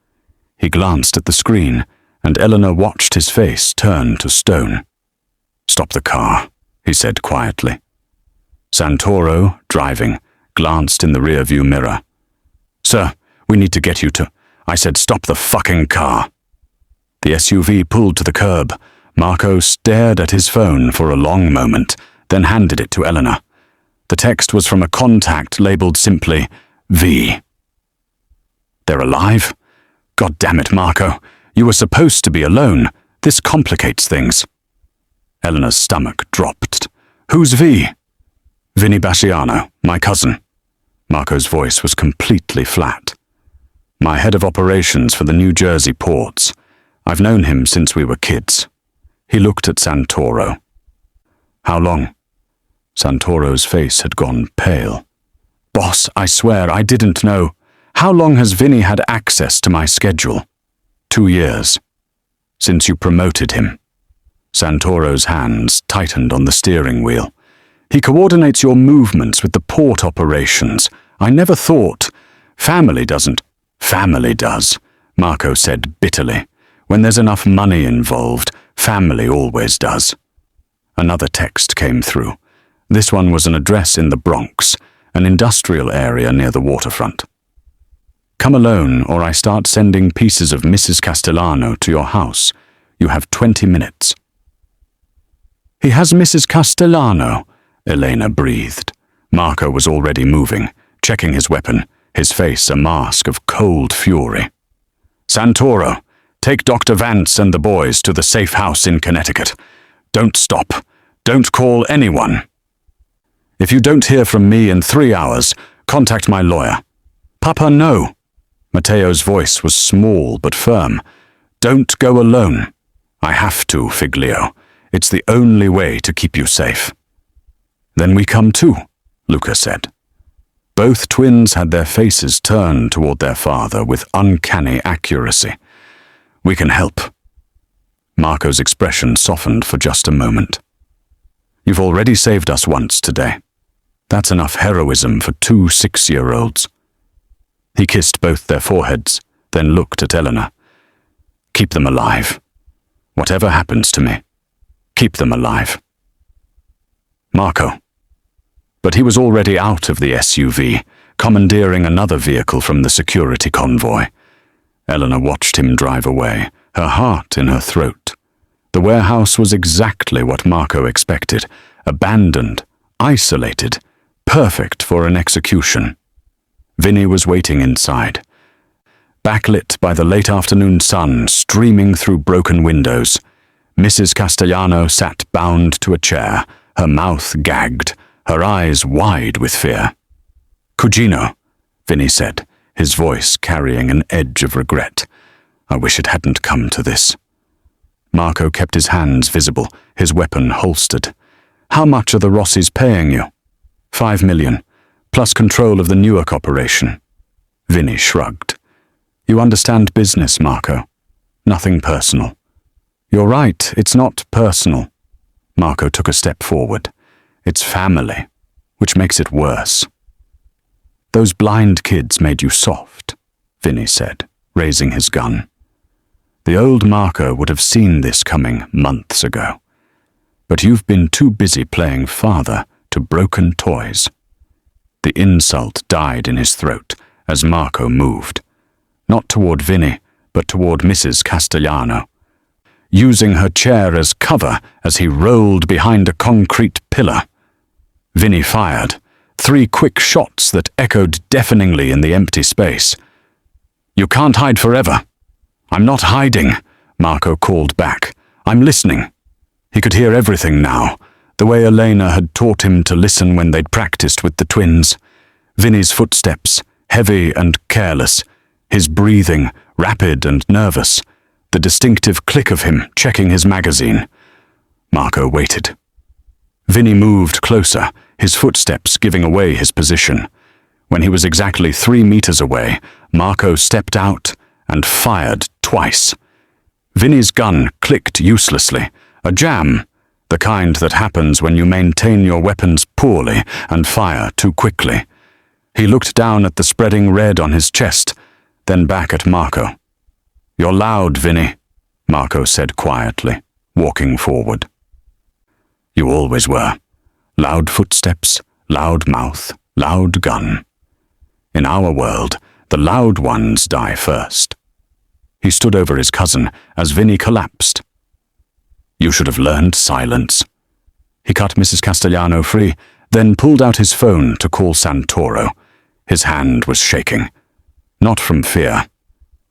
He glanced at the screen, and Eleanor watched his face turn to stone. "Stop the car," he said quietly. Santoro, driving, glanced in the rearview mirror. "Sir, we need to get you to—" I said, "Stop the fucking car." The SUV pulled to the curb. Marco stared at his phone for a long moment, then handed it to Eleanor. The text was from a contact labeled simply V. "They're alive? God damn it, Marco. You were supposed to be alone. This complicates things." Eleanor's stomach dropped. "Who's V?" "Vinny Basciano, my cousin." Marco's voice was completely flat. "My head of operations for the New Jersey ports. I've known him since we were kids." He looked at Santoro. "How long?" Santoro's face had gone pale. "Boss, I swear I didn't know. How long has Vinny had access to my schedule?" 2 years. Since you promoted him." Santoro's hands tightened on the steering wheel. "He coordinates your movements with the port operations. I never thought—" "Family doesn't." "Family does," Marco said bitterly. "When there's enough money involved, family always does." Another text came through. This one was an address in the Bronx, an industrial area near the waterfront. "Come alone, or I start sending pieces of Mrs. Castellano to your house. You have 20 minutes. "He has Mrs. Castellano," Elena breathed. Marco was already moving, checking his weapon, his face a mask of cold fury. "Santoro, take Dr. Vance and the boys to the safe house in Connecticut. Don't stop. Don't call anyone. If you don't hear from me in 3 hours, contact my lawyer." "Papa, no." Matteo's voice was small but firm. "Don't go alone. I have to, Figlio. It's the only way to keep you safe." "Then we come too," Luca said. Both twins had their faces turned toward their father with uncanny accuracy. "We can help." Marco's expression softened for just a moment. "You've already saved us once today. That's enough heroism for 2 6-year-olds. He kissed both their foreheads, then looked at Eleanor. "Keep them alive. Whatever happens to me, keep them alive." "Marco." But he was already out of the SUV, commandeering another vehicle from the security convoy. Eleanor watched him drive away, her heart in her throat. The warehouse was exactly what Marco expected, abandoned, isolated, perfect for an execution. Vinny was waiting inside, backlit by the late afternoon sun streaming through broken windows. Mrs. Castellano sat bound to a chair, her mouth gagged, her eyes wide with fear. "Cugino," Vinny said, his voice carrying an edge of regret. "I wish it hadn't come to this." Marco kept his hands visible, his weapon holstered. "How much are the Rossis paying you?" "5 million, plus control of the Newark operation." Vinny shrugged. "You understand business, Marco. Nothing personal." "You're right, it's not personal." Marco took a step forward. "It's family, which makes it worse." "Those blind kids made you soft," Vinny said, raising his gun. The old Marco would have seen this coming months ago. "But you've been too busy playing father to broken toys." The insult died in his throat as Marco moved, not toward Vinny, but toward Mrs. Castellano, using her chair as cover as he rolled behind a concrete pillar. Vinny fired, 3 quick shots that echoed deafeningly in the empty space. "You can't hide forever." "I'm not hiding," Marco called back. "I'm listening." He could hear everything now, the way Elena had taught him to listen when they'd practiced with the twins. Vinny's footsteps, heavy and careless, his breathing, rapid and nervous, the distinctive click of him checking his magazine. Marco waited. Vinny moved closer, his footsteps giving away his position. When he was exactly 3 meters away, Marco stepped out and fired twice. Vinny's gun clicked uselessly, a jam, the kind that happens when you maintain your weapons poorly and fire too quickly. He looked down at the spreading red on his chest, then back at Marco. "You're loud, Vinny," Marco said quietly, walking forward. "You always were. Loud footsteps, loud mouth, loud gun. In our world, the loud ones die first." He stood over his cousin as Vinny collapsed. "You should have learned silence." He cut Mrs. Castellano free, then pulled out his phone to call Santoro. His hand was shaking. Not from fear.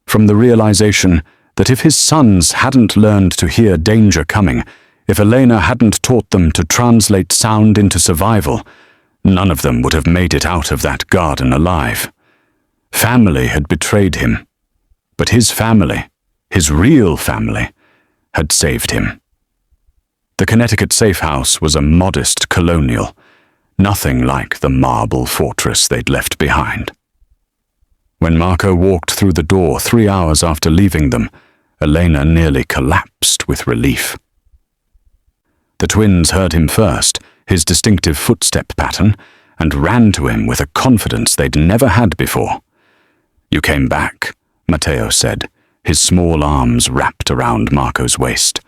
From the realization that if his sons hadn't learned to hear danger coming, if Elena hadn't taught them to translate sound into survival, none of them would have made it out of that garden alive. Family had betrayed him. But his family, his real family, had saved him. The Connecticut safe house was a modest colonial, nothing like the marble fortress they'd left behind. When Marco walked through the door 3 hours after leaving them, Elena nearly collapsed with relief. The twins heard him first, his distinctive footstep pattern, and ran to him with a confidence they'd never had before. "You came back," Matteo said, his small arms wrapped around Marco's waist.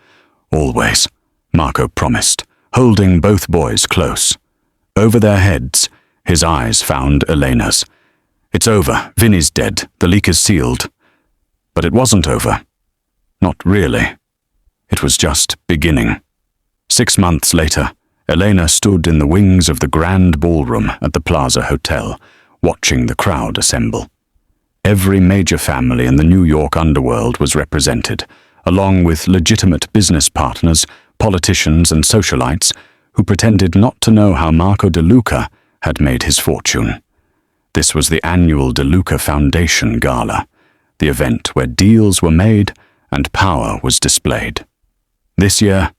"Always," Marco promised, holding both boys close. Over their heads, his eyes found Elena's. "It's over. Vinny's dead. The leak is sealed." But it wasn't over. Not really. It was just beginning. 6 months later, Elena stood in the wings of the grand ballroom at the Plaza Hotel, watching the crowd assemble. Every major family in the New York underworld was represented, along with legitimate business partners, politicians and socialites who pretended not to know how Marco De Luca had made his fortune. This was the annual De Luca Foundation Gala, the event where deals were made and power was displayed. This year,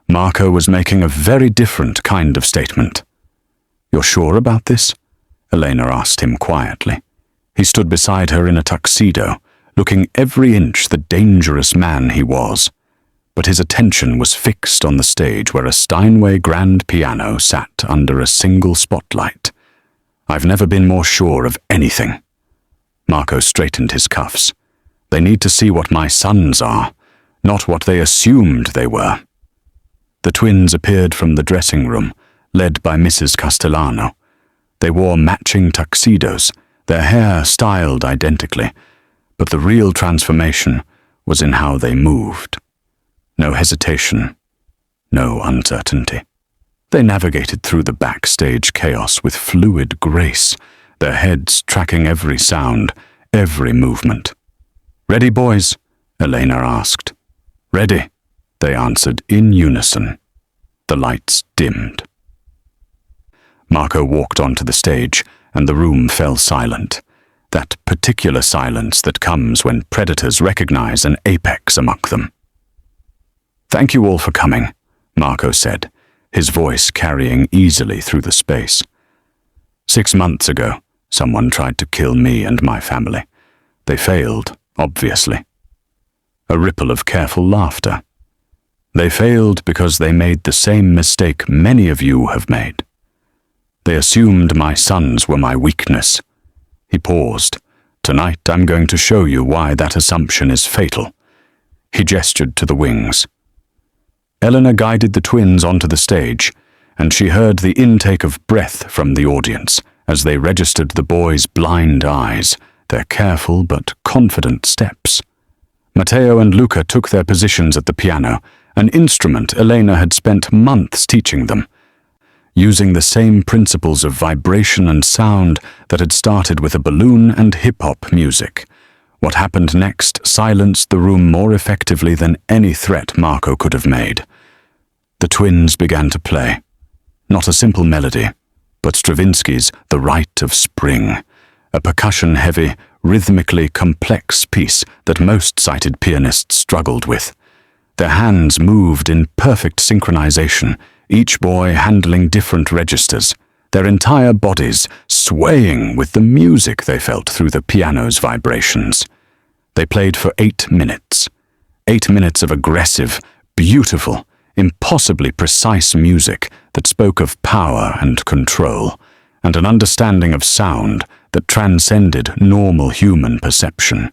Marco was making a very different kind of statement. "You're sure about this?" Elena asked him quietly. He stood beside her in a tuxedo, looking every inch the dangerous man he was. But his attention was fixed on the stage where a Steinway grand piano sat under a single spotlight. "I've never been more sure of anything." Marco straightened his cuffs. "They need to see what my sons are, not what they assumed they were." The twins appeared from the dressing room, led by Mrs. Castellano. They wore matching tuxedos, their hair styled identically, but the real transformation was in how they moved. No hesitation, no uncertainty. They navigated through the backstage chaos with fluid grace, their heads tracking every sound, every movement. "Ready, boys?" Elena asked. "Ready," they answered in unison. The lights dimmed. Marco walked onto the stage, and the room fell silent. That particular silence that comes when predators recognize an apex among them. "Thank you all for coming," Marco said, his voice carrying easily through the space. 6 months ago, someone tried to kill me and my family. They failed, obviously. A ripple of careful laughter. They failed because they made the same mistake many of you have made. They assumed my sons were my weakness. He paused. "Tonight I'm going to show you why that assumption is fatal." He gestured to the wings. Eleanor guided the twins onto the stage, and she heard the intake of breath from the audience as they registered the boys' blind eyes, their careful but confident steps. Matteo and Luca took their positions at the piano, an instrument Elena had spent months teaching them, using the same principles of vibration and sound that had started with a balloon and hip-hop music. What happened next silenced the room more effectively than any threat Marco could have made. The twins began to play. Not a simple melody, but Stravinsky's The Rite of Spring, a percussion-heavy, rhythmically complex piece that most sighted pianists struggled with. Their hands moved in perfect synchronization, each boy handling different registers, their entire bodies swaying with the music they felt through the piano's vibrations. They played for 8 minutes. 8 minutes of aggressive, beautiful, impossibly precise music that spoke of power and control, and an understanding of sound that transcended normal human perception.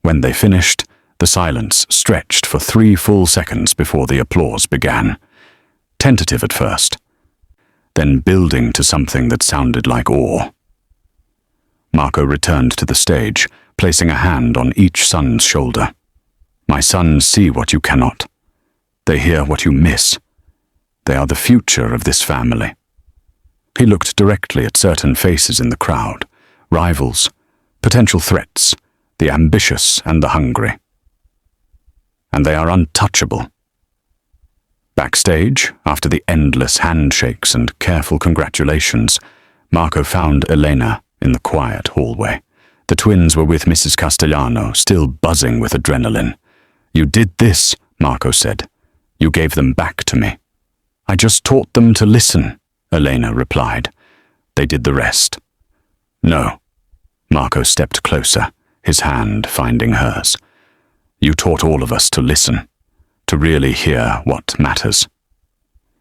When they finished, the silence stretched for 3 full seconds before the applause began. Tentative at first, then building to something that sounded like awe. Marco returned to the stage, placing a hand on each son's shoulder. "My sons see what you cannot. They hear what you miss. They are the future of this family." He looked directly at certain faces in the crowd, rivals, potential threats, the ambitious and the hungry. And they are untouchable. Backstage, after the endless handshakes and careful congratulations, Marco found Elena in the quiet hallway. The twins were with Mrs. Castellano, still buzzing with adrenaline. "You did this," Marco said. "You gave them back to me." "I just taught them to listen," Elena replied. "They did the rest." "No." Marco stepped closer, his hand finding hers. "You taught all of us to listen, to really hear what matters."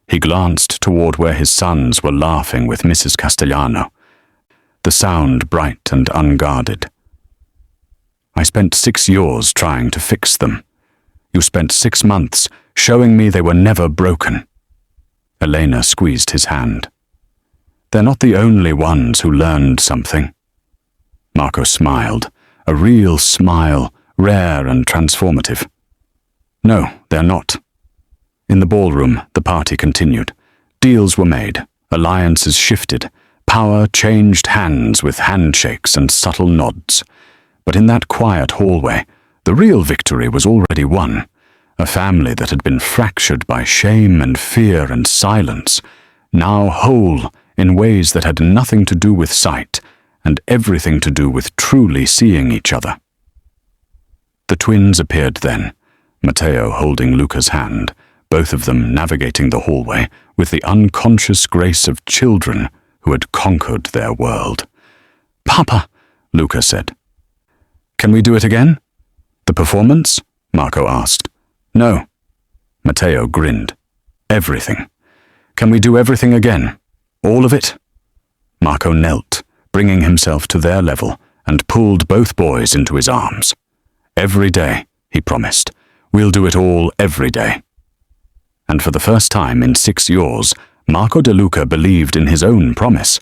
He glanced toward where his sons were laughing with Mrs. Castellano, the sound bright and unguarded. "I spent 6 years trying to fix them. You spent 6 months showing me they were never broken." Elena squeezed his hand. "They're not the only ones who learned something." Marco smiled, a real smile, rare and transformative. "No, they're not." In the ballroom, the party continued. Deals were made, alliances shifted, power changed hands with handshakes and subtle nods. But in that quiet hallway, the real victory was already won. A family that had been fractured by shame and fear and silence, now whole in ways that had nothing to do with sight and everything to do with truly seeing each other. The twins appeared then, Matteo holding Luca's hand, both of them navigating the hallway with the unconscious grace of children who had conquered their world. "Papa," Luca said. "Can we do it again?" "The performance?" Marco asked. "No." Matteo grinned. "Everything. Can we do everything again? All of it?" Marco knelt, bringing himself to their level, and pulled both boys into his arms. "Every day," he promised. "We'll do it all every day." And for the first time in 6 years, Marco De Luca believed in his own promise.